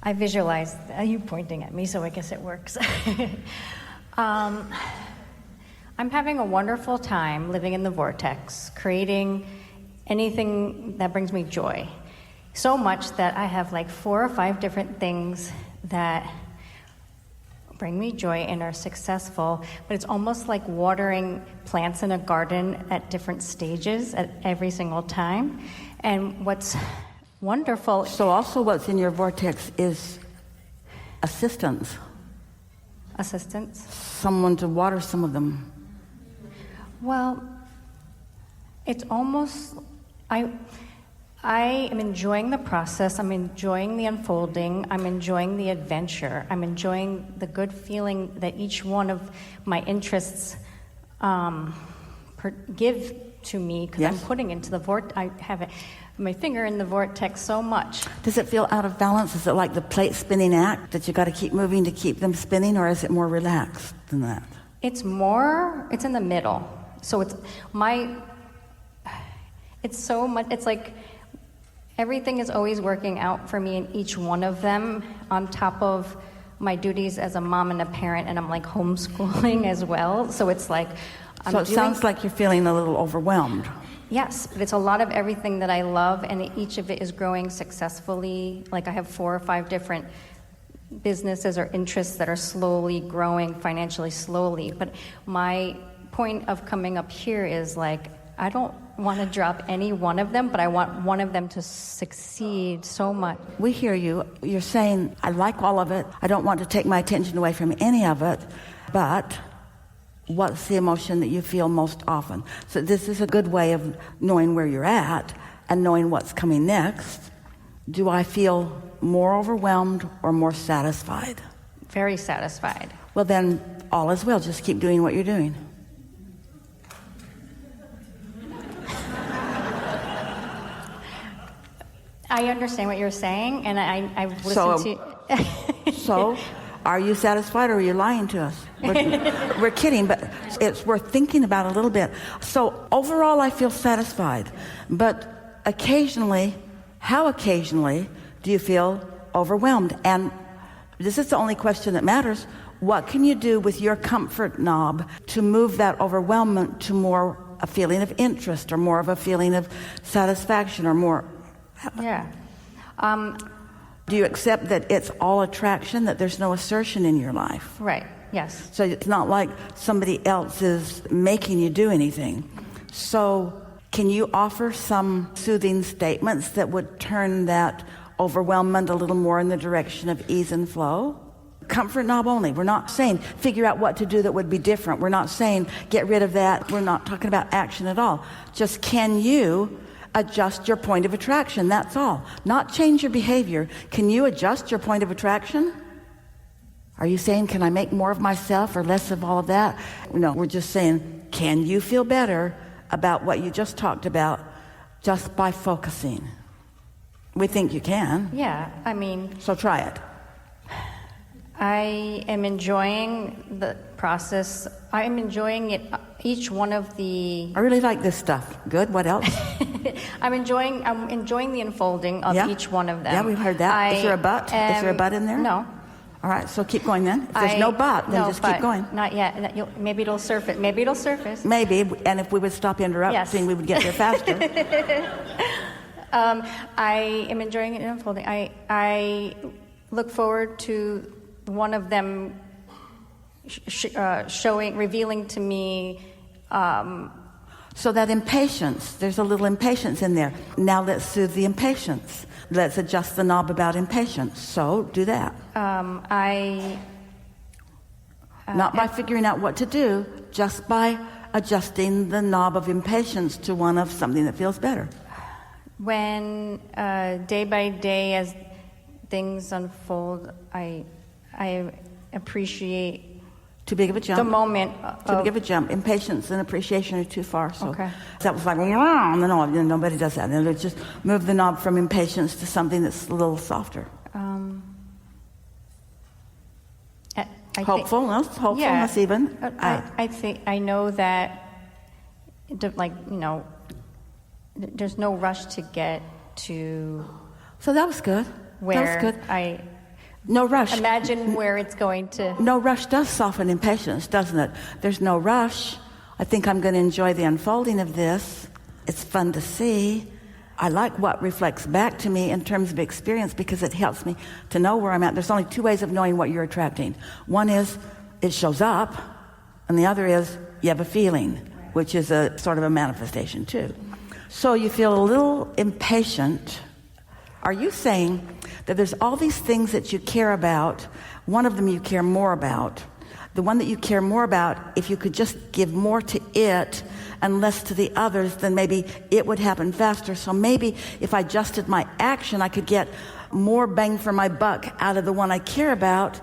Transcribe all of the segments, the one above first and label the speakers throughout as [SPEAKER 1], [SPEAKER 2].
[SPEAKER 1] I visualize you pointing at me, so I guess it works. I'm having a wonderful time living in the vortex, creating anything that brings me joy. So much that I have like 4 or 5 different things that bring me joy and are successful, but it's almost like watering plants in a garden at different stages at every single time. And what's wonderful...
[SPEAKER 2] So also what's in your vortex is assistance.
[SPEAKER 1] Assistance?
[SPEAKER 2] Someone to water some of them.
[SPEAKER 1] Well, it's almost... I am enjoying the process, I'm enjoying the unfolding, I'm enjoying the adventure, I'm enjoying the good feeling that each one of my interests give to me, because
[SPEAKER 2] Yes.
[SPEAKER 1] I'm putting into the vortex. I have my finger in the vortex so much.
[SPEAKER 2] Does it feel out of balance? Is it like the plate spinning act that you got to keep moving to keep them spinning, or is it more relaxed than that?
[SPEAKER 1] It's in the middle. So it's so much, it's like everything is always working out for me in each one of them, on top of my duties as a mom and a parent, and I'm like homeschooling as well. So it's like
[SPEAKER 2] Sounds like you're feeling a little overwhelmed.
[SPEAKER 1] Yes, but it's a lot of everything that I love, and each of it is growing successfully. Like I have 4 or 5 different businesses or interests that are slowly growing financially slowly. But my point of coming up here is like, I don't want to drop any one of them, but I want one of them to succeed so much.
[SPEAKER 2] We hear you. You're saying, I like all of it. I don't want to take my attention away from any of it. But what's the emotion that you feel most often? So this is a good way of knowing where you're at and knowing what's coming next. Do I feel more overwhelmed or more satisfied?
[SPEAKER 1] Very satisfied.
[SPEAKER 2] Well, then all is well. Just keep doing what you're doing.
[SPEAKER 1] I understand what you're saying, and I've listened to...
[SPEAKER 2] So, are you satisfied, or are you lying to us? We're kidding, but it's worth thinking about a little bit. So, overall, I feel satisfied. But occasionally, how occasionally do you feel overwhelmed? And this is the only question that matters. What can you do with your comfort knob to move that overwhelmment to more a feeling of interest, or more of a feeling of satisfaction, or more...
[SPEAKER 1] Yeah.
[SPEAKER 2] Do you accept that it's all attraction, that there's no assertion in your life?
[SPEAKER 1] Right, yes.
[SPEAKER 2] So it's not like somebody else is making you do anything. So can you offer some soothing statements that would turn that overwhelmment a little more in the direction of ease and flow? Comfort knob only. We're not saying figure out what to do that would be different. We're not saying get rid of that. We're not talking about action at all. Just can you adjust your point of attraction? That's all. Not change your behavior. Can you adjust your point of attraction? Are you saying, can I make more of myself or less of all of that? No, we're just saying, can you feel better about what you just talked about just by focusing? We think you can.
[SPEAKER 1] Yeah, I mean...
[SPEAKER 2] So try it.
[SPEAKER 1] I am enjoying the process. I am enjoying it, each one of the...
[SPEAKER 2] I really like this stuff. Good, what else?
[SPEAKER 1] I'm enjoying the unfolding of each one of them.
[SPEAKER 2] Yeah, we've heard that. Is there a but? Is there a but in there?
[SPEAKER 1] No.
[SPEAKER 2] All right, so keep going then. If there's no but, then just keep going.
[SPEAKER 1] Not yet. Maybe it'll surface.
[SPEAKER 2] Maybe, and if we would stop interrupting, we would get there faster.
[SPEAKER 1] I am enjoying it unfolding. I look forward to one of them revealing to me.
[SPEAKER 2] So that impatience, there's a little impatience in there. Now let's soothe the impatience. Let's adjust the knob about impatience. So do that. Not by figuring out what to do, just by adjusting the knob of impatience to one of something that feels better.
[SPEAKER 1] When day by day, as things unfold, I appreciate
[SPEAKER 2] too big of a jump.
[SPEAKER 1] The moment.
[SPEAKER 2] Too big of a jump. Impatience and appreciation are too far. So
[SPEAKER 1] okay.
[SPEAKER 2] That was like, no, nobody does that. Let's just move the knob from impatience to something that's a little softer. Hopefulness even.
[SPEAKER 1] I know that, there's no rush to get to.
[SPEAKER 2] So that was good.
[SPEAKER 1] Where
[SPEAKER 2] that was good. No rush.
[SPEAKER 1] imagine where it's going to.
[SPEAKER 2] No rush does soften impatience, doesn't it? There's no rush. I think I'm going to enjoy the unfolding of this. It's fun to see. I like what reflects back to me in terms of experience because it helps me to know where I'm at. There's only two ways of knowing what you're attracting. One is it shows up, and the other is you have a feeling, which is a sort of a manifestation too. So you feel a little impatient. Are you saying that there's all these things that you care about, one of them you care more about? The one that you care more about, if you could just give more to it and less to the others, then maybe it would happen faster. So maybe if I adjusted my action, I could get more bang for my buck out of the one I care about.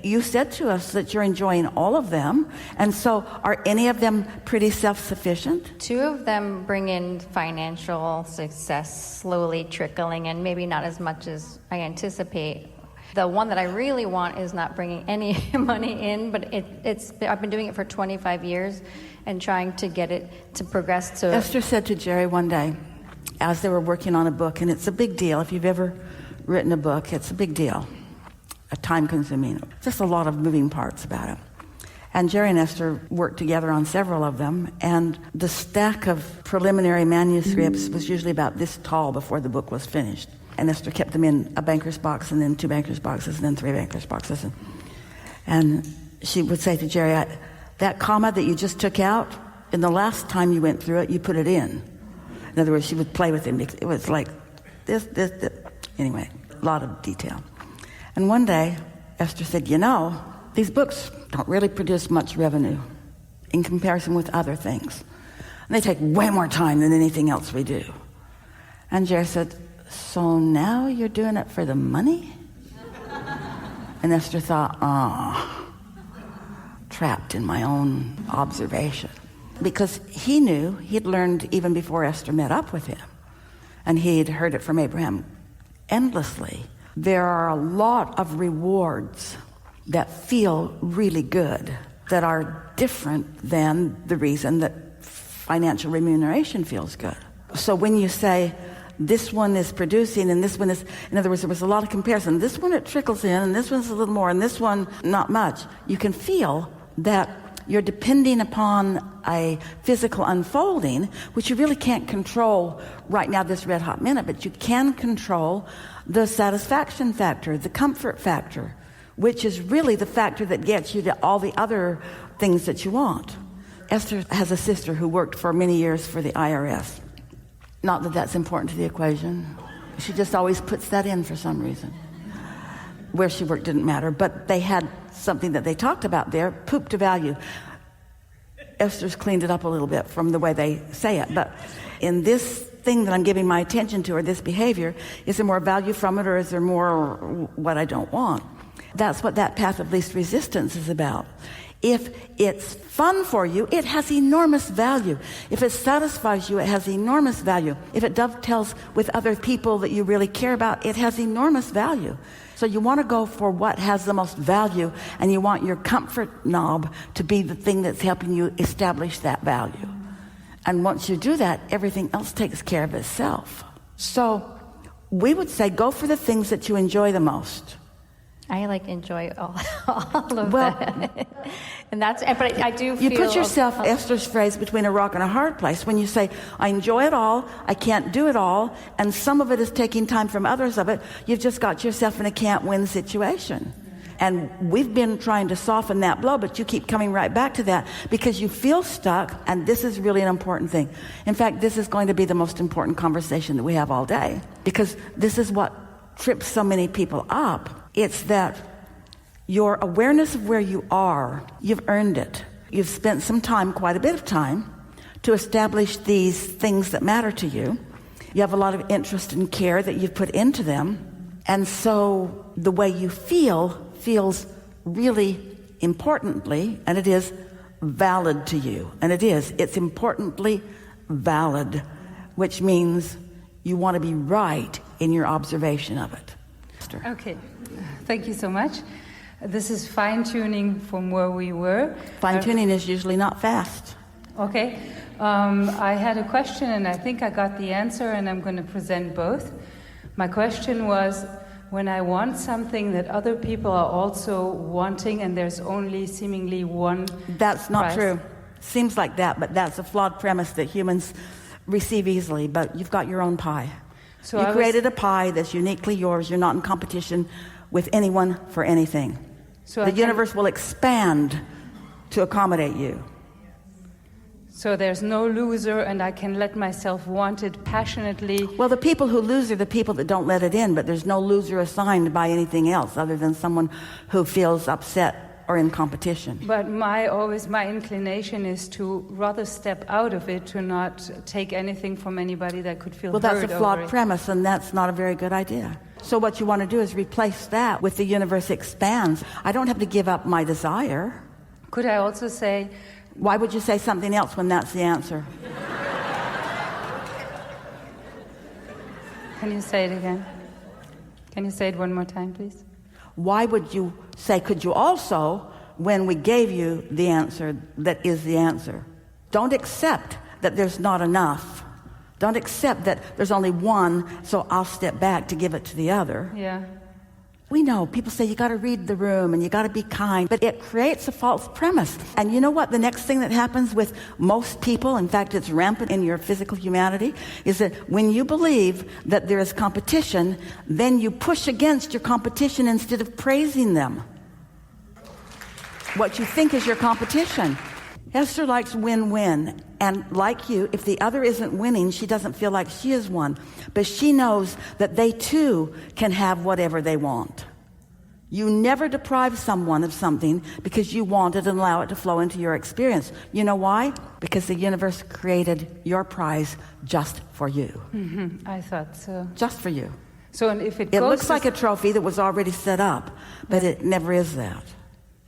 [SPEAKER 2] You said to us that you're enjoying all of them. And so are any of them pretty self-sufficient?
[SPEAKER 1] Two of them bring in financial success, slowly trickling in, maybe not as much as I anticipate. The one that I really want is not bringing any money in, but I've been doing it for 25 years and trying to get it to progress to...
[SPEAKER 2] Esther said to Jerry one day, as they were working on a book, and it's a big deal. If you've ever written a book, it's a big deal. A time-consuming, just a lot of moving parts about it. And Jerry and Esther worked together on several of them, and the stack of preliminary manuscripts was usually about this tall before the book was finished. And Esther kept them in a banker's box, and then 2 banker's boxes, and then 3 banker's boxes. And she would say to Jerry, that comma that you just took out, in the last time you went through it, you put it in. In other words, she would play with him. It was like this. Anyway, a lot of detail. And one day, Esther said, these books don't really produce much revenue in comparison with other things. And they take way more time than anything else we do. And Jerry said, so now you're doing it for the money? And Esther thought, trapped in my own observation. Because he knew, he'd learned even before Esther met up with him, and he'd heard it from Abraham endlessly. There are a lot of rewards that feel really good, that are different than the reason that financial remuneration feels good. So when you say, this one is producing and this one is, in other words, there was a lot of comparison. This one it trickles in and this one's a little more and this one not much. You can feel that you're depending upon a physical unfolding, which you really can't control right now, this red hot minute, but you can control the satisfaction factor, the comfort factor, which is really the factor that gets you to all the other things that you want. Esther has a sister who worked for many years for the IRS. Not that that's important to the equation. She just always puts that in for some reason. Where she worked didn't matter, but they had something that they talked about there, poop to value. Esther's cleaned it up a little bit from the way they say it, but in this thing that I'm giving my attention to, or this behavior, is there more value from it, or is there more what I don't want? That's what that path of least resistance is about. If it's fun for you, it has enormous value. If it satisfies you, it has enormous value. If it dovetails with other people that you really care about, it has enormous value. So you want to go for what has the most value, and you want your comfort knob to be the thing that's helping you establish that value. And once you do that, everything else takes care of itself. So we would say go for the things that you enjoy the most.
[SPEAKER 1] I enjoy all of that. And but I do feel...
[SPEAKER 2] You put yourself, Esther's phrase, between a rock and a hard place. When you say, I enjoy it all, I can't do it all, and some of it is taking time from others of it, you've just got yourself in a can't-win situation. And we've been trying to soften that blow, but you keep coming right back to that because you feel stuck, and this is really an important thing. In fact, this is going to be the most important conversation that we have all day, because this is what trips so many people up. It's that your awareness of where you are, you've earned it. You've spent some time, quite a bit of time, to establish these things that matter to you. You have a lot of interest and care that you've put into them. And so the way you feels really importantly, and it is valid to you. And it's importantly valid, which means you want to be right in your observation of it.
[SPEAKER 3] Okay, thank you so much. This is fine-tuning from where we were.
[SPEAKER 2] Fine-tuning is usually not fast.
[SPEAKER 3] Okay, I had a question and I think I got the answer, and I'm going to present both. My question was, when I want something that other people are also wanting and there's only seemingly one
[SPEAKER 2] That's not
[SPEAKER 3] price.
[SPEAKER 2] true. Seems like that, but that's a flawed premise that humans receive easily. But you've got your own pie.
[SPEAKER 3] So
[SPEAKER 2] You
[SPEAKER 3] I
[SPEAKER 2] created a pie that's uniquely yours. You're not in competition with anyone for anything.
[SPEAKER 3] So
[SPEAKER 2] The universe will expand to accommodate you.
[SPEAKER 3] So there's no loser, and I can let myself want it passionately.
[SPEAKER 2] Well, the people who lose are the people that don't let it in, but there's no loser assigned by anything else other than someone who feels upset or in competition.
[SPEAKER 3] But my inclination is to rather step out of it, to not take anything from anybody that could feel
[SPEAKER 2] Well,
[SPEAKER 3] hurt
[SPEAKER 2] that's a
[SPEAKER 3] over
[SPEAKER 2] flawed
[SPEAKER 3] it.
[SPEAKER 2] premise, and that's not a very good idea. So what you want to do is replace that with the universe expands. I don't have to give up my desire.
[SPEAKER 3] Could I also say,
[SPEAKER 2] Why would you say something else when that's the answer?
[SPEAKER 3] can you say it again? Can you say it one more time, please?
[SPEAKER 2] Why would you say, could you also, when we gave you the answer that is the answer? Don't accept that there's not enough. Don't accept that there's only one, so I'll step back to give it to the other.
[SPEAKER 3] Yeah.
[SPEAKER 2] We know people say you got to read the room and you got to be kind, but it creates a false premise. And you know what? The next thing that happens with most people, in fact, it's rampant in your physical humanity, is that when you believe that there is competition, then you push against your competition instead of praising them. What you think is your competition. Esther likes win-win. And like you, if the other isn't winning, she doesn't feel like she is one. But she knows that they too can have whatever they want. You never deprive someone of something because you want it and allow it to flow into your experience. You know why? Because the universe created your prize just for you.
[SPEAKER 3] Mm-hmm. I thought so.
[SPEAKER 2] Just for you.
[SPEAKER 3] So and if it
[SPEAKER 2] It
[SPEAKER 3] goes
[SPEAKER 2] looks
[SPEAKER 3] to
[SPEAKER 2] like a trophy that was already set up, but it never is that.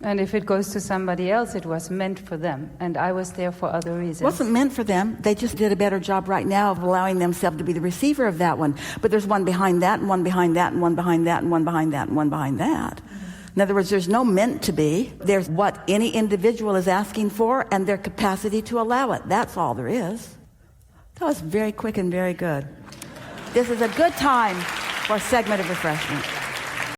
[SPEAKER 3] And if it goes to somebody else, it was meant for them, and I was there for other reasons.
[SPEAKER 2] It wasn't meant for them. They just did a better job right now of allowing themselves to be the receiver of that one. But there's one behind that, and one behind that, and one behind that, and one behind that, and one behind that. In other words, there's no meant to be. There's what any individual is asking for and their capacity to allow it. That's all there is. That was very quick and very good. This is a good time for a segment of refreshment.